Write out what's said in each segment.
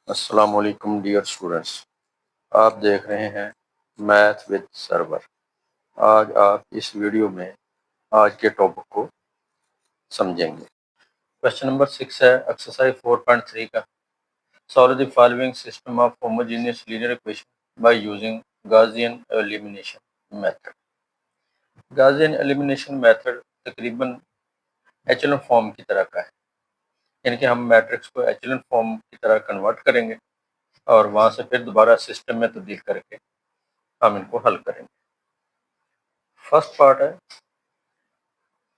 अस्सलाम वालेकुम dear students. आप देख रहे हैं मैथ विद सर्वर। आज आप इस वीडियो में आज के टॉपिक को समझेंगे। क्वेश्चन नंबर 6 है एक्सरसाइज 4.3 का। Solve the following system of homogeneous linear equation by using Gaussian elimination method. Gaussian elimination method तकरीबन एचेलॉन फॉर्म की तरह का है, यानी कि हम मैट्रिक्स को एचेलॉन फॉर्म की तरह कन्वर्ट करेंगे और वहाँ से फिर दोबारा सिस्टम में तब्दील करके हम इनको हल करेंगे। फर्स्ट पार्ट है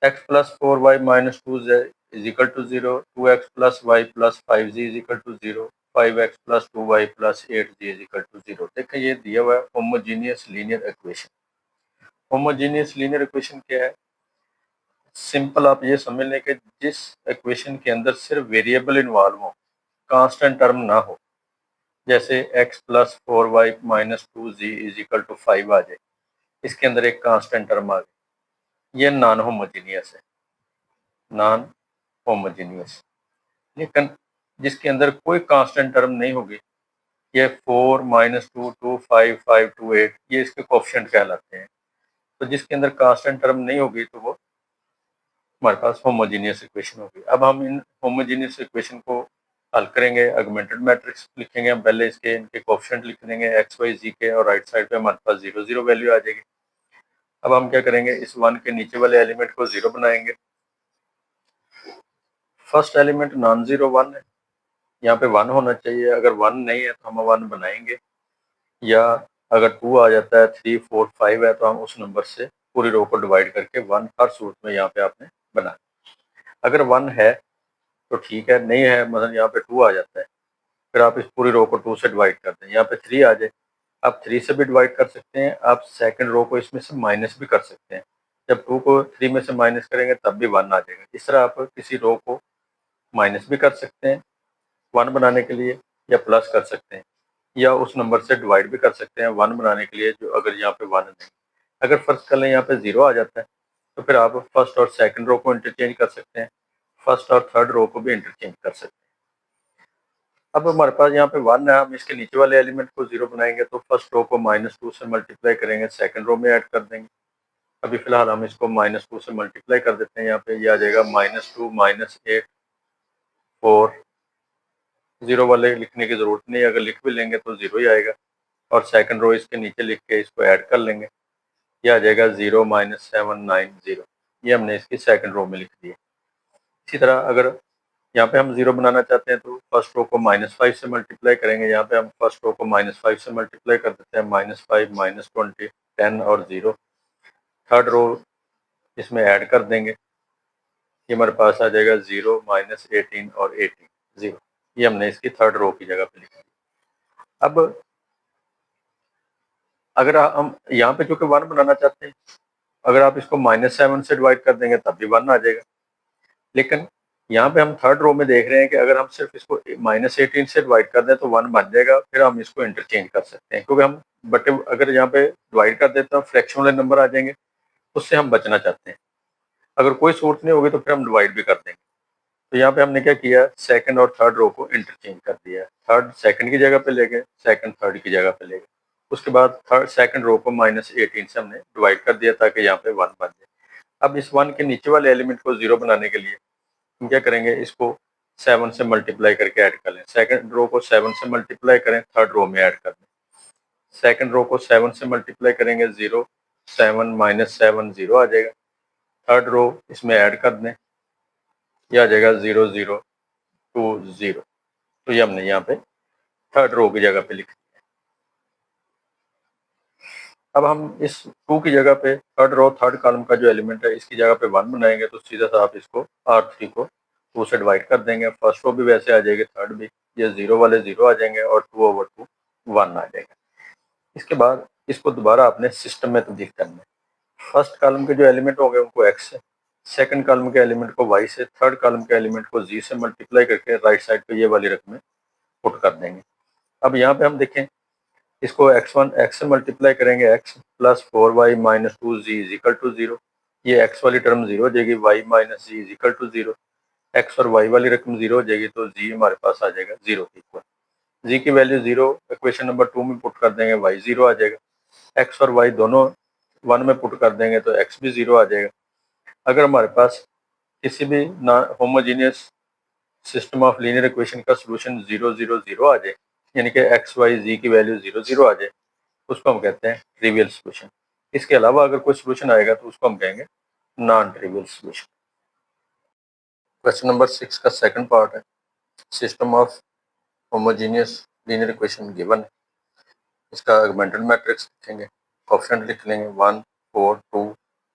x plus 4y minus 2z is equal to 0, 2x plus y plus 5z is equal to 0, 5x plus 2y plus 8z is equal to 0। देखिए ये दिया हुआ है homogeneous linear equation. Homogeneous linear equation क्या है? Simple आप ये समझ लें कि जिस इक्वेशन के अंदर सिर्फ वेरिएबल इन्वॉल्व हो, कांस्टेंट टर्म ना हो, जैसे x plus 4y minus 2z is equal to 5 आ जाए, इसके अंदर एक कांस्टेंट टर्म आ गई, ये नॉन होमोजीनियस है, नॉन होमोजीनियस। लेकिन जिसके अंदर कोई कांस्टेंट टर्म नहीं होगी, ये 4 माइनस 2 2 5 5 2 8, ये इसके कोफिशिएंट कहलाते हैं। तो जिसके अंदर कांस्टेंट टर्म नहीं होगी तो वो हमारे पास होमोजीनियस इक्वेशन होगी। अब हम इन होमोजीनियस इक्वेशन को हल करेंगे। ऑगमेंटेड मैट्रिक्स लिखेंगे हम, पहले इसके इनके कोफिशिएंट लिख देंगे एक्स वाई जी के, और राइट साइड पे हमारे पास 0 0 वैल्यू आ जाएगी। अब हम क्या करेंगे, इस 1 के नीचे वाले एलिमेंट को 0 बनाएंगे। फर्स्ट एलिमेंट नॉन जीरो 1 है, यहाँ पे 1 होना चाहिए। अगर 1 नहीं है तो हम 1 बनाएंगे, या अगर 2 आ जाता है, 3 4 5 है तो हम उस नंबर से पूरी रो को डिवाइड करके 1 हर सूरत में यहाँ पे आपने बना। अगर 1 है तो ठीक है, नहीं है मतलब यहाँ पे 2 आ जाता है, फिर आप इस पूरी रो को 2 से डिवाइड कर दें। यहाँ पे 3 आ जाए, आप 3 से भी डिवाइड कर सकते हैं। आप सेकंड रो को इसमें से माइनस भी कर सकते हैं। जब 2 को 3 में से माइनस करेंगे तब भी 1 आ जाएगा। इस तरह आप किसी रो को माइनस भी कर सकते हैं 1 बनाने के लिए, या प्लस कर सकते हैं, या उस नंबर से डिवाइड भी कर सकते हैं 1 बनाने के लिए, जो अगर यहाँ पे 1 नहीं। अगर फर्स्ट कर लें यहाँ पे 0 आ जाता है, तो फिर आप फर्स्ट और सेकंड रो को इंटरचेंज कर सकते हैं, फर्स्ट और थर्ड रो को भी इंटरचेंज कर सकते हैं। अब हमारे पास यहाँ पे 1 है, हम इसके नीचे वाले एलिमेंट को 0 बनाएंगे तो फर्स्ट रो को -2 से मल्टीप्लाई करेंगे, सेकंड रो में ऐड कर देंगे। अभी फिलहाल हम इसको -2 से मल्टीप्लाई कर देते हैं। यहाँ पे ये आ जाएगा -2 -8 4। 0 वाले लिखने की ज़रूरत नहीं है, अगर लिख भी लेंगे तो 0 ही आएगा। और सेकंड रो इसके नीचे लिख के इसको ऐड कर लेंगे, ये आ जाएगा 0 -790। ये हमने इसकी सेकंड रो में लिख दिया। इसी तरह अगर यहाँ पे हम 0 बनाना चाहते हैं तो फर्स्ट रो को -5 से मल्टीप्लाई करेंगे। यहाँ पे हम फर्स्ट रो को -5 से मल्टीप्लाई कर देते हैं, -5 -20 10 और 0। थर्ड रो इसमें ऐड कर देंगे, ये हमारे पास आ जाएगा 0 -18 और 18 0। ये हमने इसकी थर्ड रो की जगह पे लिख दिया। अब अगर हम यहाँ पे चूंकि 1 बनाना चाहते हैं, अगर आप इसको -7 से डिवाइड कर देंगे तब भी 1 आ जाएगा। लेकिन यहाँ पे हम थर्ड रो में देख रहे हैं कि अगर हम सिर्फ इसको -18 से डिवाइड कर दें तो 1 बन जाएगा, फिर हम इसको इंटरचेंज कर सकते हैं, क्योंकि हम बटे अगर यहाँ पे डिवाइड कर देते हैं फ्रैक्शन वाले नंबर आ जाएंगे, उससे हम बचना चाहते हैं। अगर कोई सूरत नहीं होगी तो फिर हम डिवाइड भी कर देंगे। तो यहाँ पे हमने क्या किया, सेकंड और थर्ड रो को इंटरचेंज कर दिया। थर्ड सेकंड की जगह पे ले गए, सेकंड थर्ड की जगह पे ले गए। उसके बाद थर्ड सेकंड रो को -18 से हमने डिवाइड कर दिया ताकि यहाँ पे 1 बन जाए। अब इस 1 के नीचे वाले एलिमेंट को 0 बनाने के लिए हम क्या करेंगे, इसको 7 से मल्टीप्लाई करके ऐड कर लें। सेकंड रो को 7 से मल्टीप्लाई करें, थर्ड रो में ऐड कर दें। सेकंड रो को 7 से मल्टीप्लाई करेंगे, 0 7 -7 0 आ जाएगा। थर्ड रो इसमें ऐड कर दें, यह आ जाएगा 0 0 2 0। तो ये हमने यहाँ पे थर्ड रो की जगह पे लिख दिया। अब हम इस 2 की जगह पे थर्ड रो थर्ड कॉलम का जो एलिमेंट है इसकी जगह पे 1 बनाएंगे, तो सीधा सा आप इसको R3 को 2 से डिवाइड कर देंगे। फर्स्ट रो भी वैसे आ जाएगी, थर्ड भी, ये 0 वाले 0 आ जाएंगे और 2/2 1 आ जाएगा। इसके बाद इसको दोबारा अपने सिस्टम में तब्दील करना है। फर्स्ट कॉलम के जो एलिमेंट होंगे उनको x से, सेकंड कॉलम के एलिमेंट को y से, थर्ड कॉलम के एलिमेंट को z से मल्टीप्लाई करके राइट साइड पे ये वाली रकमें पुट कर देंगे। अब यहाँ पे हम देखें, इसको x से मल्टीप्लाई करेंगे, x plus 4y minus 2z is equal to 0। ये x वाली टर्म 0 हो जाएगी, y minus z is equal to 0। x और y वाली रकम 0 हो जाएगी तो z हमारे पास आ जाएगा 0 के इक्वल। जी की वैल्यू 0 इक्वेशन नंबर 2 में पुट कर देंगे, y 0 आ जाएगा। x और y दोनों 1 में पुट कर देंगे तो x भी 0 आ जाएगा। अगर हमारे पास किसी भी ना homogeneous system of linear equation का सोल्यूशन 0 0 0 आ जाए, यानी कि x y z की वैल्यू 0 0 आ जाए, उसको हम कहते हैं ट्रिवियल सोल्यूशन। इसके अलावा अगर कोई सोल्यूशन आएगा तो उसको हम कहेंगे non trivial solution. Question number 6 का सेकंड पार्ट है, system of homogeneous linear equation given है। इसका ऑगमेंटेड मैट्रिक्स लिखेंगे, कोएफिशिएंट लिख लेंगे 1 4 2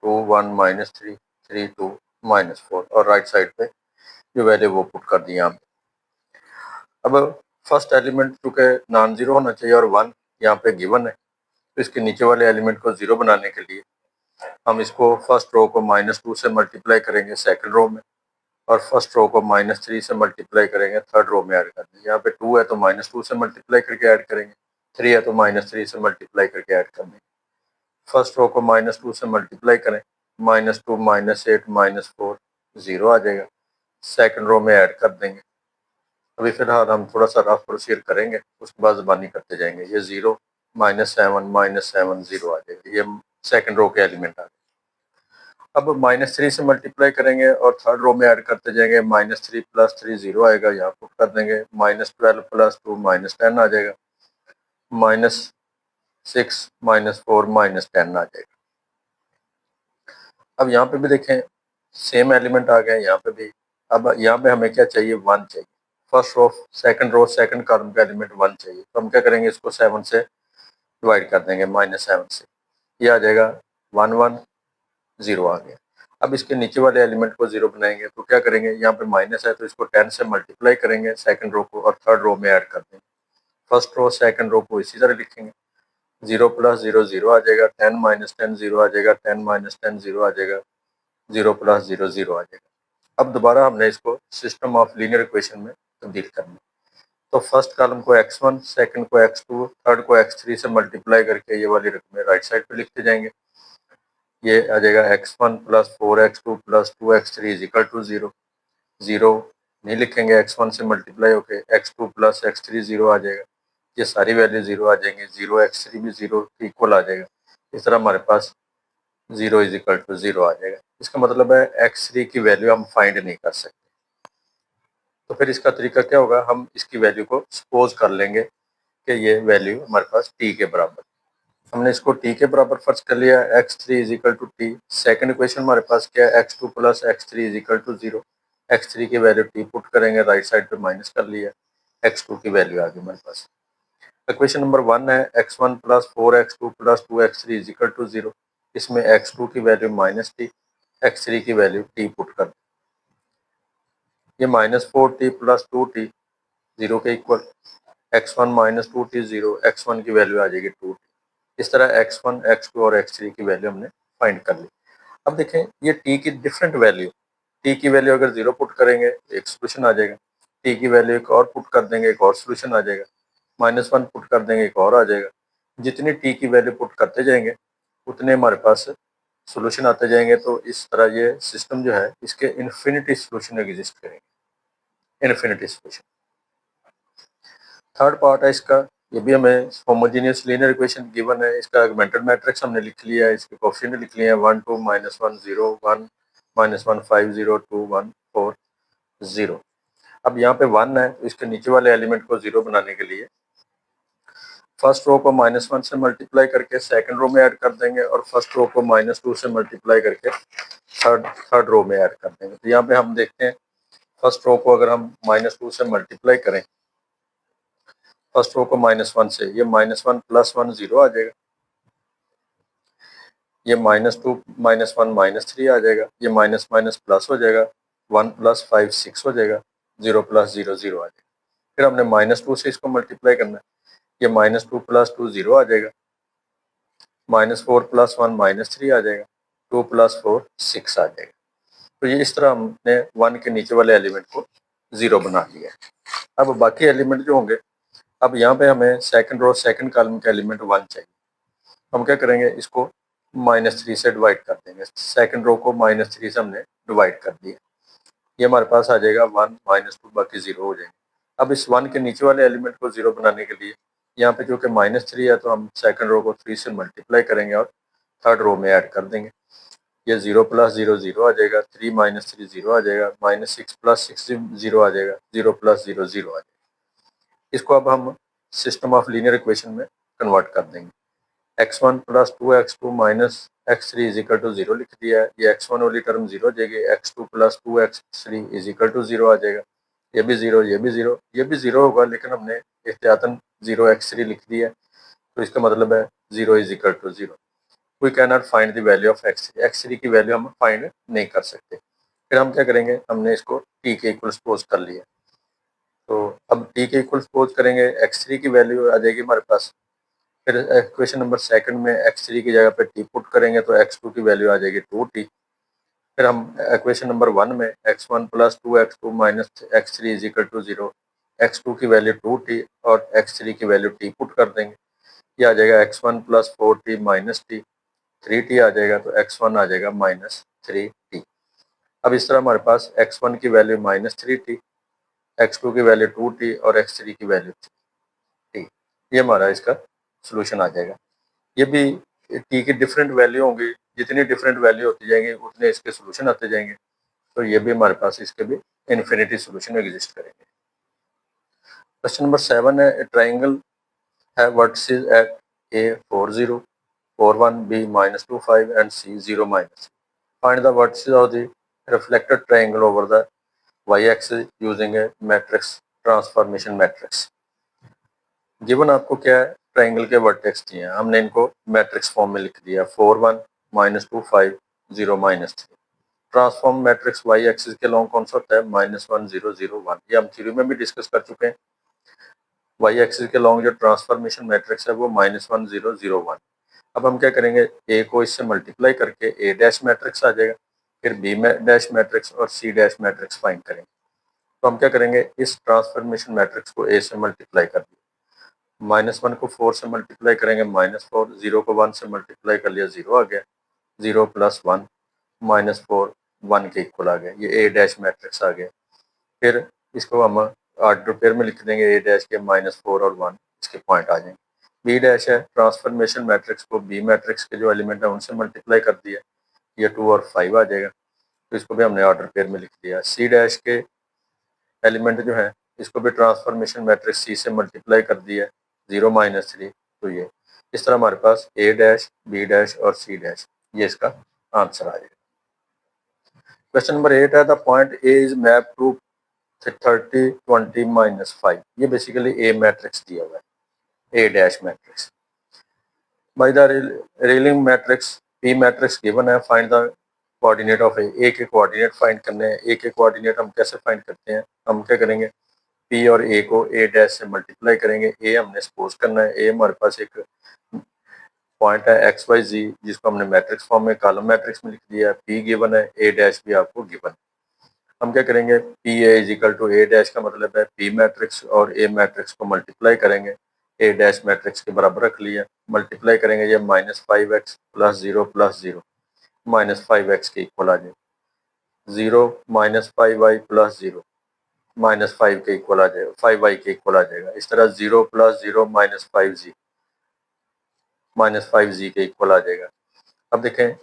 2 1 -3 3 2 -4 और राइट साइड पे जो वैल्यू वो पुट कर दी यहाँ पे। अब फर्स्ट एलिमेंट चूँकि नॉन जीरो होना चाहिए और 1 यहाँ पे गिवन है, तो इसके नीचे वाले एलिमेंट को 0 बनाने के लिए हम इसको फर्स्ट रो को -2 से मल्टीप्लाई करेंगे सेकंड रो में, और फर्स्ट रो को -3 से मल्टीप्लाई करेंगे थर्ड रो में ऐड कर देंगे। यहाँ पे 2 है तो -2 से मल्टीप्लाई करके ऐड करेंगे, 3 है तो -3 से मल्टीप्लाई करके ऐड कर देंगे। फर्स्ट रो को -2 से मल्टीप्लाई करें, -2 -8 -4 0 आ जाएगा, सेकंड रो में ऐड कर देंगे। अभी फिलहाल हम थोड़ा सा रफ प्रोसीजर करेंगे, उसके बाद ज़बानी करते जाएंगे। ये 0 -7 -7 0 आ जाएगा, ये सेकंड रो के एलिमेंट आ गए। अब -3 से मल्टीप्लाई करेंगे और थर्ड रो में ऐड करते जाएंगे, -3 + 3 0 आएगा, यहाँ पुट कर देंगे, -12 + 2 -10 आ जाएगा, -6 -4 -10 आ जाएगा। अब यहाँ पे भी देखें सेम एलिमेंट आ गए यहाँ पे भी। अब यहाँ पे हमें क्या चाहिए, 1 चाहिए। फर्स्ट रो सेकंड कॉलम का एलिमेंट 1 चाहिए, तो हम क्या करेंगे, इसको 7 से डिवाइड कर देंगे, -7 से, ये आ जाएगा 1 1 0 आ गया। अब इसके नीचे वाले एलिमेंट को 0 बनाएंगे तो क्या करेंगे, यहाँ पे माइनस है तो इसको 10 से मल्टीप्लाई करेंगे सेकंड रो को और थर्ड रो में ऐड कर देंगे। फर्स्ट रो सेकंड रो को इसी तरह लिखेंगे, 0 + 0 0 आ जाएगा, 10 - 10 0 आ जाएगा, 10 - 10 0 आ जाएगा, 0 + 0 0 आ जाएगा। अब दोबारा हमने इसको सिस्टम ऑफ लीनियर इक्वेशन में तब्दील करना है, तो फर्स्ट कॉलम को x1, सेकंड को x2, थर्ड को x3 से मल्टीप्लाई करके ये वाली रकमें राइट साइड पे लिखते जाएंगे। ये आ जाएगा x1 + 4x2 + 2x3 = 0। 0 नहीं लिखेंगे, x1 से मल्टीप्लाई होके x2 + x3 0 आ जाएगा, ये सारी वैल्यू 0 आ जाएंगी, 0 x3 भी 0 के इक्वल आ जाएगा। इस तरह हमारे पास 0 = 0 आ जाएगा। इसका मतलब है x3 की वैल्यू हम फाइंड नहीं कर सकते। तो फिर इसका तरीका क्या होगा, हम इसकी वैल्यू को सपोज कर लेंगे कि ये वैल्यू हमारे पास t के बराबर। हमने इसको t के बराबर फर्ज कर लिया, x3 = t। सेकंड इक्वेशन हमारे पास क्या है, x2 + x3 = 0। x3 की वैल्यू t पुट करेंगे, राइट साइड पे माइनस कर लिया, x2 की वैल्यू आ गई हमारे पास। इक्वेशन नंबर 1 है x1 + 4x2 + 2x3 = 0। इसमें x2 की वैल्यू -t, x3 की वैल्यू t पुट कर, ये -4t + 2t 0 के इक्वल, x1 - 2t 0, x1 की वैल्यू आ जाएगी 2t। इस तरह x1, x2 और x3 की वैल्यू हमने फाइंड कर ली। अब देखें ये t की डिफरेंट वैल्यू, t की वैल्यू अगर 0 पुट करेंगे एक सोल्यूशन आ जाएगा, t की वैल्यू एक और पुट कर देंगे एक और सोल्यूशन आ जाएगा, -1 पुट कर देंगे एक और आ जाएगा। जितनी t की वैल्यू पुट करते जाएंगे उतने हमारे पास सोल्यूशन आते जाएंगे। तो इस तरह ये सिस्टम जो है इसके इन्फिनिटी सोल्यूशन एग्जिस्ट करेंगे, इन्फिनिटी सोल्यूशन। थर्ड पार्ट है इसका, ये भी हमें होमोजेनियस लीनियर इक्वेशन गिवन है, इसका ऑगमेंटेड मैट्रिक्स हमने लिख लिया है, इसके कोएफिशिएंट लिख लिए हैं 1 2 -1 0 1 -1 5 0 2 1 4 0। अब यहाँ पे 1 है तो इसके नीचे वाले एलिमेंट को 0 बनाने के लिए फर्स्ट रो को -1 से मल्टीप्लाई करके सेकंड रो में ऐड कर देंगे और फर्स्ट रो को -2 से मल्टीप्लाई करके थर्ड रो में ऐड कर देंगे। तो यहाँ पे हम देखते हैं फर्स्ट रो को अगर हम -2 से मल्टीप्लाई करें, फर्स्ट रो को -1 से, ये -1 + 1 0 आ जाएगा, ये -2 -1 -3 आ जाएगा, ये माइनस माइनस प्लस हो जाएगा, 1 + 5 6 हो जाएगा, 0 + 0 0 आ जाएगा। फिर हमने -2 से इसको मल्टीप्लाई करना है, ये -2 + 2 0 आ जाएगा, -4 + 1 -3 आ जाएगा, 2 + 4 6 आ जाएगा। तो ये इस तरह हमने 1 के नीचे वाले एलिमेंट को 0 बना लिया है। अब बाकी एलिमेंट जो होंगे, अब यहाँ पे हमें सेकंड रो सेकंड कॉलम का एलिमेंट 1 चाहिए। हम क्या करेंगे, इसको -3 से डिवाइड कर देंगे, सेकंड रो को -3 से हमने डिवाइड कर दिया, ये हमारे पास आ जाएगा 1 -2 बाकी 0 हो जाएंगे। अब इस 1 के नीचे वाले एलिमेंट को 0 बनाने के लिए यहाँ पे जो कि -3 है तो हम सेकंड रो को 3 से मल्टीप्लाई करेंगे और थर्ड रो में ऐड कर देंगे। ये 0 + 0 0 आ जाएगा, 3 - 3 0 आ जाएगा, -6 + 6 0 आ जाएगा, 0 + 0 0 आ जाएगा। इसको अब हम सिस्टम ऑफ लीनियर इक्वेशन में कन्वर्ट कर देंगे। x1 + 2x2 - x3 = 0 लिख दिया है। ये x1 वाली टर्म 0 हो जाएगी, x2 + 2x3 = 0 आ जाएगा। ये भी 0, ये भी 0, ये भी 0 होगा, लेकिन हमने एहतियातन 0x3 लिख दिया है, तो इसका मतलब है 0 = 0। We can not find the value of x3। x3 की वैल्यू हम फाइंड नहीं कर सकते। फिर हम क्या करेंगे, हमने इसको t के इक्वल सपोज कर लिया, तो अब t के इक्वल सपोज करेंगे, x3 की वैल्यू आ जाएगी हमारे पास। फिर इक्वेशन नंबर सेकंड में x3 की जगह पे t पुट करेंगे तो x2 की वैल्यू आ जाएगी 2t। फिर हम इक्वेशन नंबर 1 में x1 + 2x2 - x3 = 0, x2 की वैल्यू 2t और x3 की वैल्यू t पुट कर देंगे। ये आ जाएगा x1 + 4t - t, 3t आ जाएगा, तो x1 आ जाएगा -3t। अब इस तरह हमारे पास x1 की वैल्यू -3t, x2 की वैल्यू 2t और x3 की वैल्यू t, ये हमारा इसका सोल्यूशन आ जाएगा। ये भी t की डिफरेंट वैल्यू होंगी, जितनी डिफरेंट वैल्यू होती जाएंगी उतने इसके सोल्यूशन आते जाएंगे, तो ये भी हमारे पास इसके भी इन्फिनिटी सोल्यूशन एग्जिस्ट करेंगे। क्वेश्चन नंबर 7 है, ट्राइंगल है vertices eight a 4 0, 4 1, b -25 and c 0 -3. Find the vertices of the reflected triangle over the y-axis using a matrix transformation matrix. Given आपको क्या है, ट्राइंगल के वर्टेक्स दिए हैं, हमने इनको मैट्रिक्स फॉर्म में लिख दिया, 4 1 -25 0 -3। ट्रांसफॉर्म मैट्रिक्स वाई एक्सिस के लॉन्ग कौन सा होता है, -1 0 0 1। ये हम थ्योरी में भी डिस्कस कर चुके हैं। वाई एक्सिस के लॉन्ग जो ट्रांसफॉर्मेशन मैट्रिक्स है वो -1 0 0 1। अब हम क्या करेंगे, ए को इससे मल्टीप्लाई करके ए डैश मैट्रिक्स आ जाएगा, फिर बी डैश मैट्रिक्स और सी डैश मैट्रिक्स फाइंड करेंगे। तो हम क्या करेंगे, इस ट्रांसफॉर्मेशन मैट्रिक्स को ए से मल्टीप्लाई कर दिया, -1 को 4 से मल्टीप्लाई करेंगे -4, 0 को 1 से मल्टीप्लाई कर लिया 0 आ गया, 0 + 1 -4 1 के इक्वल आ गया, ये ए डैश मैट्रिक्स आ गया। फिर इसको हम ऑर्डर पेयर में लिख देंगे, ए डैश के -4 और 1 इसके पॉइंट आ जाएंगे। बी डैश है, ट्रांसफॉर्मेशन मैट्रिक्स को बी मैट्रिक्स के जो एलिमेंट है उनसे मल्टीप्लाई कर दिया, ये 2 और 5 आ जाएगा, तो इसको भी हमने ऑर्डर पेयर में लिख दिया। सी डैश के एलिमेंट जो है इसको भी ट्रांसफॉर्मेशन मैट्रिक्स सी से मल्टीप्लाई कर दिया, 0 -3, तो ये इस तरह हमारे पास ए डैश, बी डैश और सी डैश, ये इसका आंसर आ जाएगा। क्वेश्चन नंबर 8 है, the point A is map to 30 20 -5। ये बेसिकली ए मैट्रिक्स दिया हुआ है, a dash matrix. By the railing matrix p matrix given है, find the coordinate of a के कोऑर्डिनेट फाइंड करने हैं। ए के कोऑर्डिनेट हम कैसे फाइंड करते हैं, हम क्या करेंगे, पी और ए को ए डैश से मल्टीप्लाई करेंगे। ए हमने सपोज करना है, ए हमारे पास एक पॉइंट है एक्स वाई जी, जिसको हमने मैट्रिक्स फॉर्म में कॉलम मैट्रिक्स में लिख दिया। पी गिवन है, ए डैश भी आपको गिवन है। हम क्या करेंगे, P A is equal to A dash का मतलब है पी मैट्रिक्स और ए मैट्रिक्स को मल्टीप्लाई करेंगे, ए डैश मैट्रिक्स के बराबर रख लिया, मल्टीप्लाई करेंगे, ये -5x + 0 + 0 -5x के इक्वल आ जाए, 0 -5y + 0 -5 के इक्वल आ जाएगा, 5y के इक्वल आ जाएगा। इस तरह 0 + 0 -5z -5z के इक्वल आ जाएगा। अब देखें,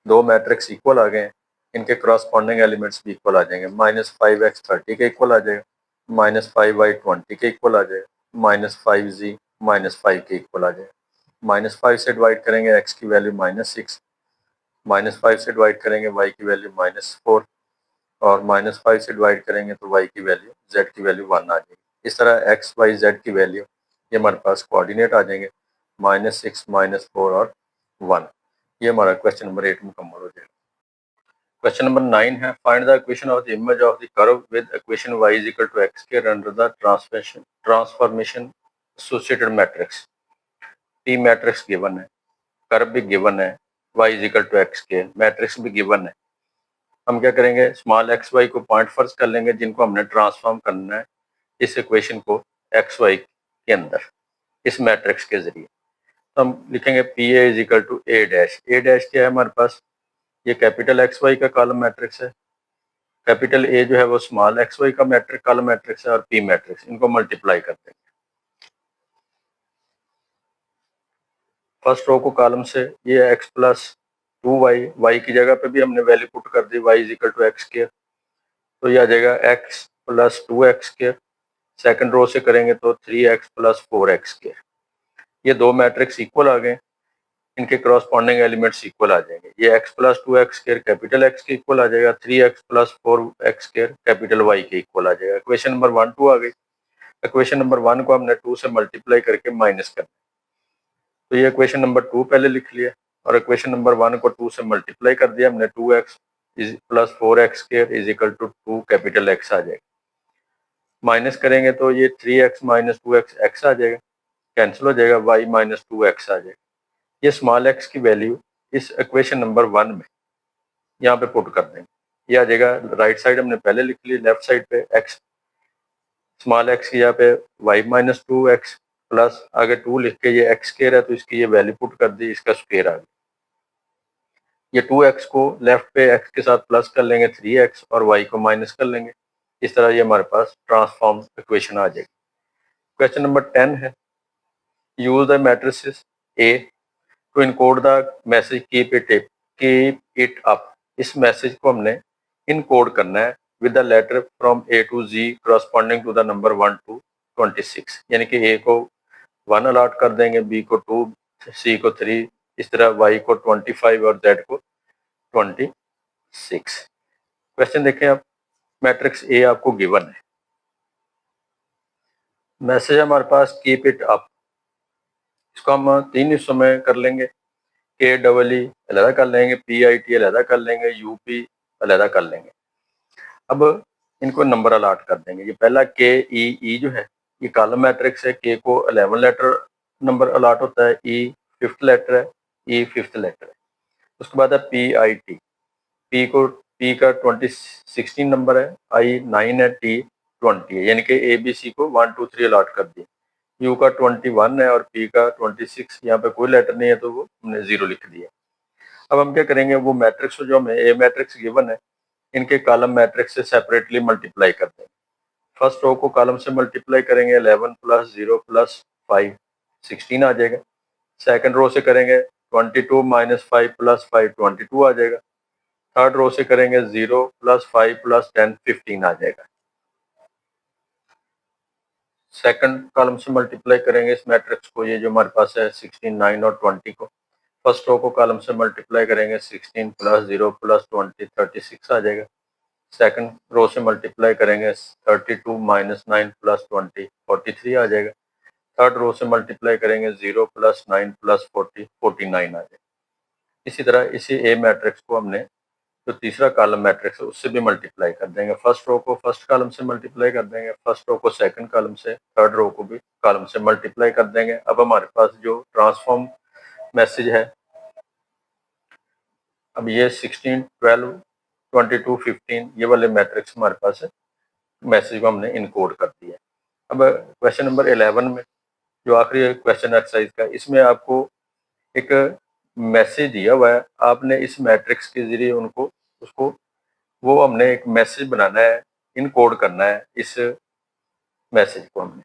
दो मैट्रिक्स इक्वल आ गए, इनके क्रॉसपॉन्डिंग एलिमेंट्स भी इक्वल आ जाएंगे। -5x 30 के इक्वल आ जाएगा, -5y 20 के इक्वल आ जाएगा, -5z -5 के इक्वल आ जाएगा। -5 से डिवाइड करेंगे x की वैल्यू -6, -5 से डिवाइड करेंगे y की वैल्यू -4 और -5 से डिवाइड करेंगे तो y की वैल्यू z की वैल्यू 1 आ जाएगी। इस तरह x y z की वैल्यू ये हमारे पास कोऑर्डिनेट आ जाएंगे, -6 -4 और 1। ये हमारा क्वेश्चन नंबर 8 मुकम्मल हो जाएगा। क्वेश्चन नंबर 9 है, find the equation of the image of the curve with equation y = x² under the transformation associated matrix. P matrix given है, कर्व भी गिवन है, y = x² मैट्रिक्स भी गिवन है। हम क्या करेंगे, स्मॉल एक्स वाई को पॉइंट फर्ज कर लेंगे जिनको हमने ट्रांसफॉर्म करना है इस इक्वेशन को एक्स वाई के अंदर इस मैट्रिक्स के जरिए। तो हम लिखेंगे P A is equal to A dash. A dash क्या है हमारे पास, ये कैपिटल एक्स वाई का कॉलम मैट्रिक्स है, कैपिटल ए जो है वो स्मॉल एक्स वाई का मैट्रिक्स कॉलम मैट्रिक्स है और पी मैट्रिक्स, इनको मल्टीप्लाई करते हैं। फर्स्ट रो को कॉलम से ये एक्स प्लस 2y, वाई की जगह पे भी हमने वैल्यू पुट कर दी y is equal to X square, तो ये आ जाएगा x plus 2x square. Second row से करेंगे तो 3x प्लस 4x स्क्वायर। ये दो मैट्रिक्स इक्वल आ गए, इनके करस्पॉन्डिंग एलिमेंट्स इक्वल आ जाएंगे। ये x plus 2x square capital X के इक्वल आ जाएगा, 3x plus 4x square capital Y के इक्वल आ जाएगा। इक्वेशन नंबर 1 2 आ गई। इक्वेशन नंबर 1 को हमने 2 से मल्टीप्लाई करके माइनस करना, तो ये इक्वेशन नंबर 2 पहले लिख लिया और इक्वेशन नंबर 1 को 2 से मल्टीप्लाई कर दिया हमने, 2x is plus 4x square is equal to 2 capital X आ जाएगा। माइनस करेंगे तो ये 3x माइनस 2x x आ जाएगा, कैंसिल हो जाएगा, y माइनस 2x आ जाएगा। ये स्मॉल x की वैल्यू इस इक्वेशन नंबर 1 में यहाँ पे पुट कर देंगे, ये आ जाएगा। राइट साइड हमने पहले लिख ली, लेफ्ट साइड पे x स्मॉल x की यहाँ पे y माइनस 2x प्लस आगे 2 लिख के ये x स्क्वायर है तो इसकी ये वैल्यू पुट कर दी, इसका स्क्वायर आ गया। ये 2x को लेफ्ट पे x के साथ प्लस कर लेंगे 3x और y को माइनस कर लेंगे, इस तरह ये हमारे पास ट्रांसफॉर्म इक्वेशन आ जाएगी। क्वेश्चन नंबर 10 है, use the matrices A to encode the message keep it up. इस मैसेज को हमने इनकोड करना है with the letter from A to Z corresponding to the number 1 to 26, यानी कि A को 1 अलॉट कर देंगे, B को 2, C को 3, इस तरह Y को 25 और Z को 26। क्वेश्चन देखें आप, मैट्रिक्स A आपको गिवन है, मैसेज हमारे पास कीप इट अप, इसको हम 3 हिस्सों में कर लेंगे, के डबल ई अलहदा कर लेंगे, PIT अलहदा कर लेंगे, UP अलहदा कर लेंगे। अब इनको नंबर अलॉट कर देंगे। ये पहला KEE जो है ये कॉलम मैट्रिक्स है, के को 11 लेटर नंबर अलॉट होता है, E 5th लेटर है, E 5th लेटर है। उसके बाद है PIT, P का 16 नंबर है, I 9 है, T 20 है, यानी कि ABC को 1 2 3 अलॉट कर दिए। U का 21 है और P का 26, यहाँ पे कोई लेटर नहीं है तो वो हमने 0 लिख दिया। अब हम क्या करेंगे, वो मैट्रिक्स जो हमें A मैट्रिक्स गिवन है इनके कॉलम मैट्रिक्स से सेपरेटली मल्टीप्लाई कर देंगे। फर्स्ट रो को कॉलम से मल्टीप्लाई करेंगे, 11 प्लस 0 प्लस 5 16 आ जाएगा। सेकंड रो से करेंगे 22 माइनस 5 प्लस 5 22 आ जाएगा। थर्ड रो से करेंगे 0 प्लस 5 प्लस 10 15 आ जाएगा। सेकंड कॉलम से मल्टीप्लाई करेंगे इस मैट्रिक्स को, ये जो हमारे पास है 16 9 और 20 को। फर्स्ट रो को कॉलम से मल्टीप्लाई करेंगे, 16 प्लस 0 प्लस 20 36 आ जाएगा। सेकंड रो से मल्टीप्लाई करेंगे 32 माइनस 9 प्लस 20 43 आ जाएगा। थर्ड रो से मल्टीप्लाई करेंगे 0 प्लस 9 प्लस 40 49 आ जाएगा। इसी तरह इसी ए मैट्रिक्स को हमने जो तीसरा कॉलम मैट्रिक्स है उससे भी मल्टीप्लाई कर देंगे। फर्स्ट रो को फर्स्ट कॉलम से मल्टीप्लाई कर देंगे, फर्स्ट रो को सेकंड कॉलम से, थर्ड रो को भी कॉलम से मल्टीप्लाई कर देंगे। अब हमारे पास जो ट्रांसफॉर्म मैसेज है, अब ये 16 12 22 15 ये वाले मैट्रिक्स हमारे पास है, मैसेज को हमने इनकोड कर दिया। अब क्वेश्चन नंबर 11 में जो आखिरी क्वेश्चन एक्सरसाइज का, इसमें आपको एक मैसेज दिया हुआ है, आपने इस मैट्रिक्स के जरिए उनको उसको वो हमने एक मैसेज बनाना है, इनकोड करना है। इस मैसेज को हमने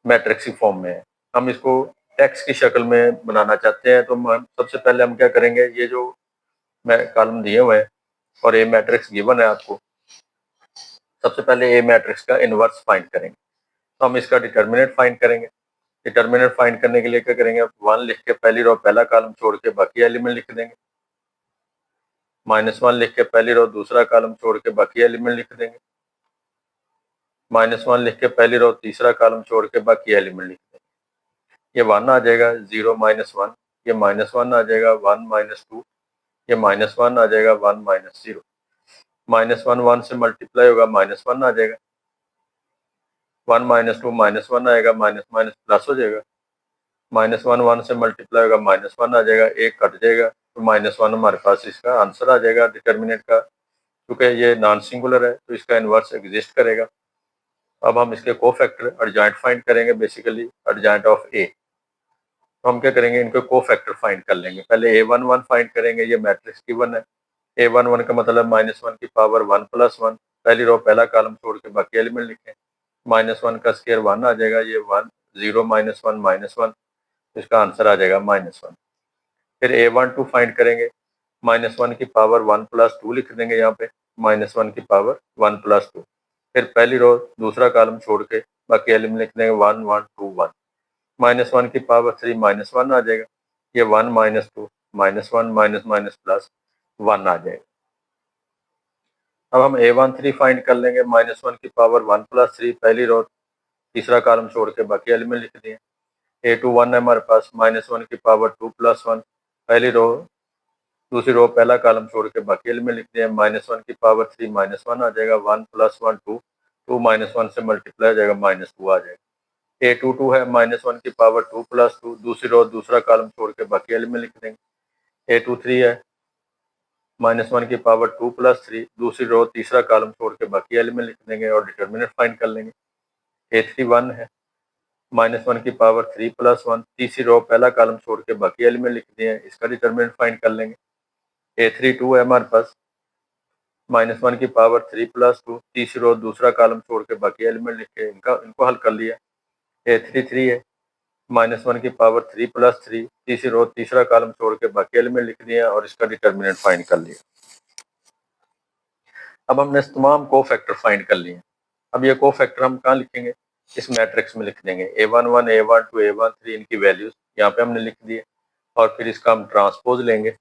मैट्रिक्स की फॉर्म में है, हम इसको टेक्स्ट की शक्ल में बनाना चाहते हैं, तो सबसे पहले हम क्या करेंगे, ये जो मैं कॉलम दिए हुए हैं और ये मैट्रिक्स गिवन है आपको, सबसे पहले ए मैट्रिक्स का इनवर्स फाइंड करेंगे। तो हम इसका डिटर्मिनेंट फाइंड करेंगे। डिटर्मिनेंट फाइंड करने के लिए क्या करेंगे, 1 लिख के पहली रो पहला कॉलम छोड़ के बाकी एलिमेंट लिख देंगे, -1 लिख के पहली रो दूसरा कॉलम छोड़ के बाकी एलिमेंट लिख देंगे, -1 लिख के पहली रो तीसरा कॉलम छोड़ के बाकी एलिमेंट लिख देंगे। ये 1 आ जाएगा, 0 -1, ये -1 आ जाएगा, 1 -2, ये -1 आ जाएगा, 1 -0, -1 1 से मल्टीप्लाई होगा, -1 आ जाएगा, 1 -2 -1 आएगा, माइनस माइनस प्लस हो जाएगा, -1 1 से मल्टीप्लाई होगा, -1 आ जाएगा, एक कट जाएगा, तो -1 हमारे पास इसका आंसर आ जाएगा डिटर्मिनेंट का। क्योंकि ये नॉन सिंगुलर है तो इसका इन्वर्स एग्जिस्ट करेगा। अब हम इसके कोफैक्टर एडजॉइंट फाइंड करेंगे, बेसिकली एडजॉइंट ऑफ ए। तो हम क्या करेंगे, इनको कोफैक्टर फाइंड कर लेंगे। पहले A11 फाइंड करेंगे, ये मैट्रिक्स गिवन है। A11 का मतलब -1 की पावर 1 + 1, पहली रो पहला कॉलम छोड़ के बाकी एलिमेंट लिखें। -1 का स्क्वायर 1 आ जाएगा, ये 1 0 -1 -1, इसका आंसर आ जाएगा -1। फिर A12 फाइंड करेंगे, -1 की पावर 1 + 2 लिख देंगे यहाँ पे, -1 की पावर 1 + 2। फिर पहली रो दूसरा कॉलम छोड़ के बाकी एलिमेंट लिख देंगे 1 1 2 1, -1 की पावर 3 -1 आ जाएगा, ये 1 -2 -1 +1 आ जाएगा। अब हम A13 फाइंड कर लेंगे, -1 की पावर 1 + 3, पहली रो तीसरा कॉलम छोड़ के बाकी एलिमेंट लिख दिए। A21 है हमारे पास, -1 की पावर 2 + 1, पहली रो दूसरी रो पहला कॉलम छोड़ के बाकी एलिमेंट लिख दिए। -1 की पावर 3 -1 आ जाएगा, 1 + 1 2, 2 -1 से मल्टीप्लाई हो जाएगा, -2 आ जाएगा। A22 है, -1 की पावर 2 + 2, दूसरी रो दूसरा कॉलम छोड़ के बाकी एलिमेंट लिख देंगे। A23 है, -1 की पावर 2 + 3, दूसरी रो तीसरा कॉलम छोड़ के बाकी एलिमेंट लिख देंगे और डिटर्मिनेंट फाइंड कर लेंगे। A31 है, -1 की पावर 3 + 1, तीसरी रो पहला कॉलम छोड़ के बाकी एलिमेंट लिख दिए हैं, इसका डिटर्मिनेंट फाइंड कर लेंगे। A32 है हमारे पास, -1 की पावर 3 + 2, तीसरी रो दूसरा कॉलम छोड़ के बाकी एलिमेंट लिखे, इनको हल कर लिया। A33 है, -1 की पावर 3 + 3, तीसरी रो तीसरा कॉलम छोड़ के बाकी एलिमेंट लिख दिए और इसका डिटर्मिनेंट फाइंड कर लिया। अब हमने तमाम कोफैक्टर फाइंड कर लिए। अब ये कोफैक्टर हम कहाँ लिखेंगे, इस मैट्रिक्स में लिख देंगे। A11 A12 A13 इनकी वैल्यूज यहाँ पे हमने लिख दिए और फिर इसका हम ट्रांसपोज लेंगे।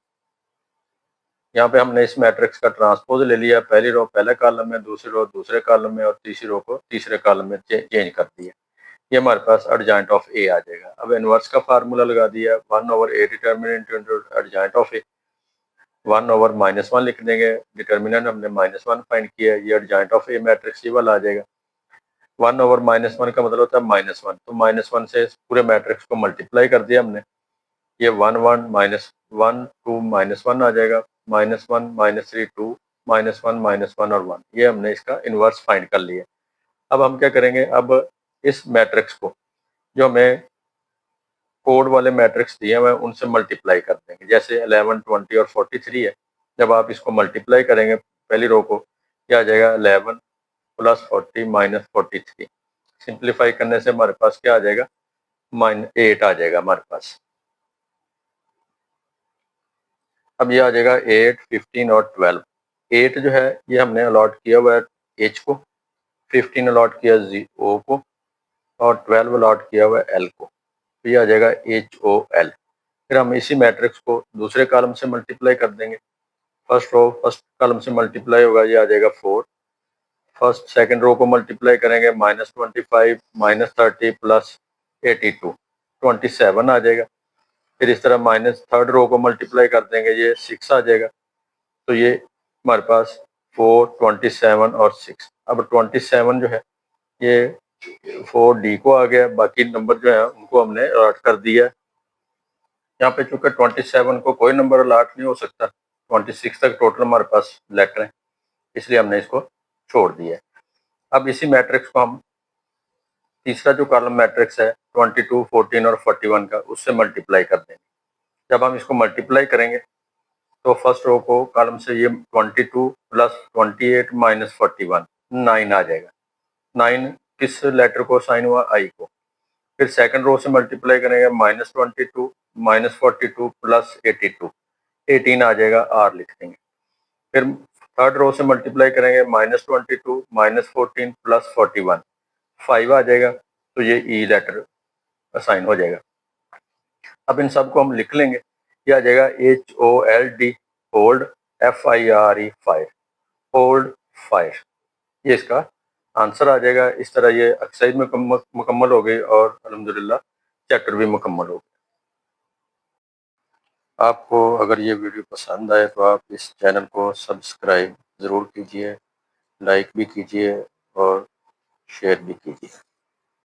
यहाँ पे हमने इस मैट्रिक्स का ट्रांसपोज ले लिया, पहली रो पहले कॉलम में, दूसरी रो दूसरे कॉलम में और तीसरी रो को तीसरे कॉलम में चेंज कर दिया। ये हमारे पास एडजॉइंट ऑफ ए आ जाएगा। अब इनवर्स का फार्मूला लगा दिया, 1/a डिटर्मिनेंट एडजॉइंट ऑफ ए, 1/-1 लिख देंगे, डिटर्मिनेंट हमने -1 फाइंड किया है, ये एडजॉइंट ऑफ ए मैट्रिक्स ये वाला आ जाएगा। 1/-1 का मतलब होता है -1, तो -1 से पूरे मैट्रिक्स को मल्टीप्लाई कर दिया हमने, ये 1 1 -1 2 -1 आ जाएगा, -1 -3 2 -1 -1 और 1, ये हमने इसका इनवर्स फाइंड कर लिया। अब हम क्या करेंगे, अब इस मैट्रिक्स को जो हमें कोड वाले मैट्रिक्स दिए हुए हैं उनसे मल्टीप्लाई कर देंगे। जैसे 11 20 और 43 है, जब आप इसको मल्टीप्लाई करेंगे पहली रो को, क्या आ जाएगा, 11 + 40 - 43, सिंप्लीफाई करने से हमारे पास क्या आ जाएगा, -8 आ जाएगा हमारे पास। अब ये आ जाएगा 8 15 और 12। 8 जो है ये हमने अलॉट किया हुआ है H को, 15 अलॉट किया O को और 12 अलॉट किया हुआ है L को, तो ये आ जाएगा HOL। फिर हम इसी मैट्रिक्स को दूसरे कॉलम से मल्टीप्लाई कर देंगे। फर्स्ट रो फर्स्ट कॉलम से मल्टीप्लाई होगा, ये आ जाएगा 4। फर्स्ट सेकंड रो को मल्टीप्लाई करेंगे, -25 -30 + 82 27 आ जाएगा। फिर इस तरह माइनस थर्ड रो को मल्टीप्लाई कर देंगे, ये 6 आ जाएगा, तो ये हमारे पास 4 27 और 6। अब 27 जो है ये 4D को आ गया, बाकी नंबर जो है उनको हमने अलॉट कर दिया। यहाँ पे चूंकि 27 को कोई नंबर अलॉट नहीं हो सकता, 26 तक टोटल हमारे पास लेटर हैं, इसलिए हमने इसको छोड़ दिया। अब इसी मैट्रिक्स को हम तीसरा जो कॉलम मैट्रिक्स है 22 14 और 41 का, उससे मल्टीप्लाई कर देंगे। जब हम इसको मल्टीप्लाई करेंगे तो फर्स्ट रो को कॉलम से ये 22 + 28 - 41 9 आ जाएगा। 9 किस लेटर को साइन हुआ, आई को। फिर सेकंड रो से मल्टीप्लाई करेंगे, -22 -42 + 82 18 आ जाएगा, आर लिख देंगे। फिर थर्ड रो से मल्टीप्लाई करेंगे, -22 -14 + 41 5 आ जाएगा, तो ये ई लेटर असाइन हो जाएगा। अब इन सबको हम लिख लेंगे, ये आ जाएगा HOLD hold FIRE fire, hold fire, ये इसका आंसर आ जाएगा। इस तरह ये एक्सरसाइज में मुकम्मल हो गई और अल्हम्दुलिल्लाह चैप्टर भी मुकम्मल हो गया। आपको अगर ये वीडियो पसंद आए तो आप इस चैनल को सब्सक्राइब ज़रूर कीजिए, लाइक भी कीजिए और शेयर भी कीजिए।